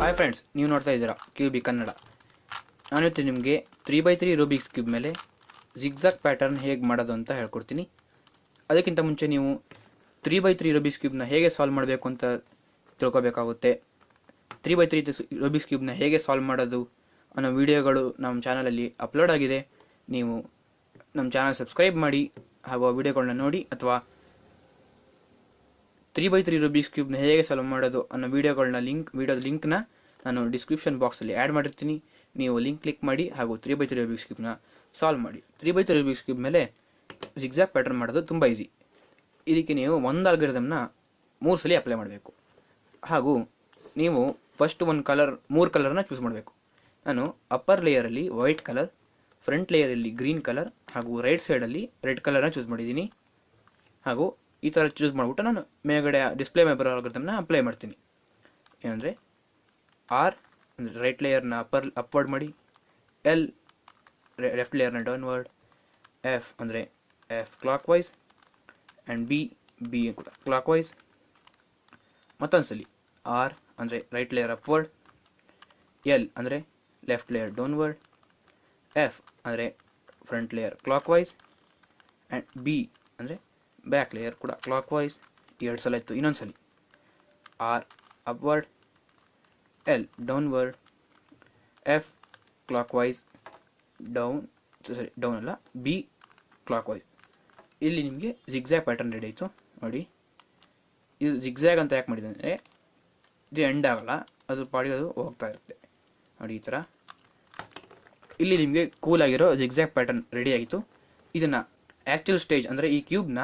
Hi friends, ನೀವು ನೋಡ್ತಾ ಇದ್ದೀರಾ ಕ್ಯೂಬಿ ಕನ್ನಡ. ನಾನಿವತ್ತು ನಿಮಗೆ 3x3 ರೂಬಿಕ್ಸ್ ಕ್ಯೂಬ್ ಮೇಲೆ ಜಿಗ್ಜಾಗ್ ಪ್ಯಾಟರ್ನ್ ಹೇಗೆ ಮಾಡೋದು ಅಂತ ಹೇಳ್ಕೊಡ್ತೀನಿ. ಅದಕ್ಕಿಂತ ಮುಂಚೆ ನೀವು 3x3 ರೂಬಿಕ್ಸ್ ಕ್ಯೂಬ್ನ ಹೇಗೆ ಸಾಲ್ವ್ ಮಾಡಬೇಕು ಅಂತ ತಿಳ್ಕೊಬೇಕಾಗುತ್ತೆ. 3x3 ರೂಬಿಕ್ಸ್ ಕ್ಯೂಬ್ನ ಹೇಗೆ ಸಾಲ್ವ್ ಮಾಡೋದು ಅನ್ನೋ ವಿಡಿಯೋಗಳು ನಮ್ಮ ಚಾನಲಲ್ಲಿ ಅಪ್ಲೋಡ್ ಆಗಿದೆ. ನೀವು ನಮ್ಮ ಚಾನಲ್ ಸಬ್ಸ್ಕ್ರೈಬ್ ಮಾಡಿ ಹಾಗೂ ಆ ವಿಡಿಯೋಗಳನ್ನ ನೋಡಿ, ಅಥವಾ 3x3 ರೂಬಿಕ್ಸ್ ಕ್ಯೂಬ್ನ ಹೇಗೆ ಸಾಲ್ವ್ ಮಾಡೋದು ಅನ್ನೋ ವಿಡಿಯೋದ ಲಿಂಕ್ನ ನಾನು ಡಿಸ್ಕ್ರಿಪ್ಷನ್ ಬಾಕ್ಸಲ್ಲಿ ಆ್ಯಡ್ ಮಾಡಿರ್ತೀನಿ. ನೀವು ಲಿಂಕ್ ಕ್ಲಿಕ್ ಮಾಡಿ ಹಾಗೂ 3x3 ರೂಬಿಕ್ಸ್ ಕ್ಯೂಬ್ನ ಸಾಲ್ವ್ ಮಾಡಿ. 3x3 ರೂಬಿಕ್ಸ್ ಕ್ಯೂಬ್ ಮೇಲೆ ಜಿಗ್ಜಾಗ್ ಪ್ಯಾಟರ್ನ್ ಮಾಡೋದು ತುಂಬ ಈಸಿ. ಇದಕ್ಕೆ ನೀವು ಒಂದು ಅಲ್ಗಾರಿದಮ್ನ 3 ಸಲ ಅಪ್ಲೈ ಮಾಡಬೇಕು. ಹಾಗೂ ನೀವು ಫಸ್ಟ್ ಮೂರು ಕಲರ್ನ ಚೂಸ್ ಮಾಡಬೇಕು. ನಾನು ಅಪ್ಪರ್ ಲೇಯರಲ್ಲಿ ವೈಟ್ ಕಲರ್, ಫ್ರಂಟ್ ಲೇಯರಲ್ಲಿ ಗ್ರೀನ್ ಕಲರ್ ಹಾಗೂ ರೈಟ್ ಸೈಡಲ್ಲಿ ರೆಡ್ ಕಲರ್ನ ಚೂಸ್ ಮಾಡಿದ್ದೀನಿ. ಹಾಗೂ ಈ ಥರ ಚೂಸ್ ಮಾಡಿಬಿಟ್ಟು ನಾನು ಮೇಲ್ಗಡೆ ಡಿಸ್ಪ್ಲೇ ಮೇಲೆ ಬರೋ ಅಲ್ಗಾರಿದಮ್ನ ಅಪ್ಲೈ ಮಾಡ್ತೀನಿ. ಏನಂದರೆ ಆರ್ ಅಂದರೆ ರೈಟ್ ಲೇಯರ್ನ ಅಪ್ವರ್ಡ್ ಮಾಡಿ, ಎಲ್ ಲೆಫ್ಟ್ ಲೇಯರ್ನ ಡೌನ್ವರ್ಡ್, ಎಫ್ ಅಂದರೆ F clockwise, and B ಕೂಡ ಕ್ಲಾಕ್ ವೈಸ್. ಮತ್ತೊಂದು ಸಲ ಆರ್ ಅಂದರೆ ರೈಟ್ ಲೇಯರ್ ಅಪ್ವರ್ಡ್, ಎಲ್ ಅಂದರೆ ಲೆಫ್ಟ್ ಲೇಯರ್ ಡೌನ್ವರ್ಡ್, ಎಫ್ ಅಂದರೆ front layer clockwise, and B ಅಂದರೆ ಬ್ಯಾಕ್ ಲೇಯರ್ ಕೂಡ ಕ್ಲಾಕ್ ವೈಸ್. 2 ಸಲ ಇತ್ತು. ಇನ್ನೊಂದು ಸಲ R upward, L downward, F clockwise, down ಅಲ್ಲ ಬಿ ಕ್ಲಾಕ್ ವೈಸ್. ಇಲ್ಲಿ ನಿಮಗೆ ಜಿಗ್ಜಾಗ್ ಪ್ಯಾಟರ್ನ್ ರೆಡಿ ಆಯಿತು ನೋಡಿ. ಇದು ಜಿಗ್ಜಾಗ್ ಅಂತ ಯಾಕೆ ಮಾಡಿದೆ ಅಂದರೆ ಇದು ಎಂಡ್ ಆಗಲ್ಲ, ಅದು ಪಾಡಿಗೆ ಅದು ಹೋಗ್ತಾ ಇರುತ್ತೆ ನೋಡಿ. ಈ ಥರ ಇಲ್ಲಿ ನಿಮಗೆ ಕೂಲಾಗಿರೋ ಜಿಗ್ಜಾಗ್ ಪ್ಯಾಟರ್ನ್ ರೆಡಿ ಆಯಿತು. ಇದನ್ನು ಆ್ಯಕ್ಚುಯಲ್ ಸ್ಟೇಜ್ ಅಂದರೆ ಈ ಕ್ಯೂಬ್ನ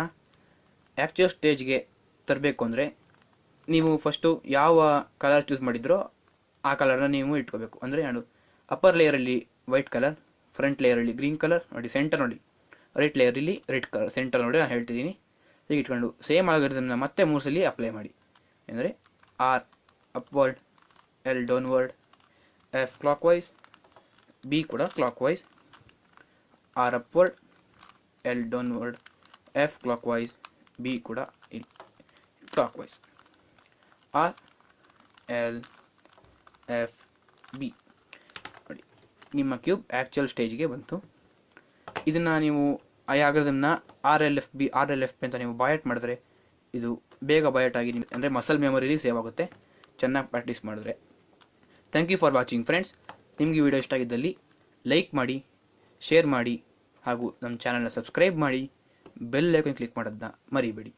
ಆ್ಯಕ್ಚುಯಲ್ ಸ್ಟೇಜ್ಗೆ ತರಬೇಕು ಅಂದರೆ ನೀವು ಫಸ್ಟು ಯಾವ ಕಲರ್ ಚೂಸ್ ಮಾಡಿದ್ರೋ ಆ ಕಲರ್ನ ನೀವು ಇಟ್ಕೋಬೇಕು. ಅಂದರೆ ನಾನು ಅಪ್ಪರ್ ಲೇಯರಲ್ಲಿ ವೈಟ್ ಕಲರ್, ಫ್ರಂಟ್ ಲೇಯರಲ್ಲಿ ಗ್ರೀನ್ ಕಲರ್ ನೋಡಿ, ಸೆಂಟರ್ ನೋಡಿ ರೈಟ್ ಲೇಯರಲ್ಲಿ ರೆಡ್ ಕಲರ್, ಸೆಂಟರ್ ನೋಡಿ ನಾನು ಹೇಳ್ತಿದ್ದೀನಿ. ಹೀಗೆ ಇಟ್ಕೊಂಡು ಸೇಮ್ ಅಲ್ಗಾರಿದಮ್ನ ಮತ್ತೆ 3 ಸಲ ಅಪ್ಲೈ ಮಾಡಿ. ಅಂದರೆ R upward, L downward, F clockwise, B ಕೂಡ clockwise, R upward, L downward, F clockwise, B ಕೂಡ ಇಲ್ಲಿ clockwise, R L F B ನೋಡಿ. ನಿಮ್ಮ ಕ್ಯೂಬ್ ಆ್ಯಕ್ಚುಯಲ್ ಸ್ಟೇಜ್ಗೆ ಬಂತು. ಇದನ್ನು ನೀವು ಆ ಅಲ್ಗಾರಿದಮ್ನ ಆರ್ ಎಲ್ ಎಫ್ ಬಿ ಅಂತ ನೀವು ಬಾಯಟ್ ಮಾಡಿದ್ರೆ ಇದು ಬೇಗ ಬಾಯಟ್ ಆಗಿ ಅಂದರೆ ಮಸಲ್ ಮೆಮೊರಿಲಿ ಸೇವ್ ಆಗುತ್ತೆ, ಚೆನ್ನಾಗಿ ಪ್ರಾಕ್ಟೀಸ್ ಮಾಡಿದ್ರೆ. Thank you for watching friends. ನಿಮಗೆ ವಿಡಿಯೋ ಇಷ್ಟ ಆಗಿದ್ದಲ್ಲಿ ಲೈಕ್ ಮಾಡಿ, ಶೇರ್ ಮಾಡಿ ಹಾಗೂ ನಮ್ಮ ಚಾನಲ್ನ ಸಬ್ಸ್ಕ್ರೈಬ್ ಮಾಡಿ, ಬೆಲ್ ಐಕಾನ್ ಕ್ಲಿಕ್ ಮಾಡೋದನ್ನ ಮರಿಬೇಡಿ.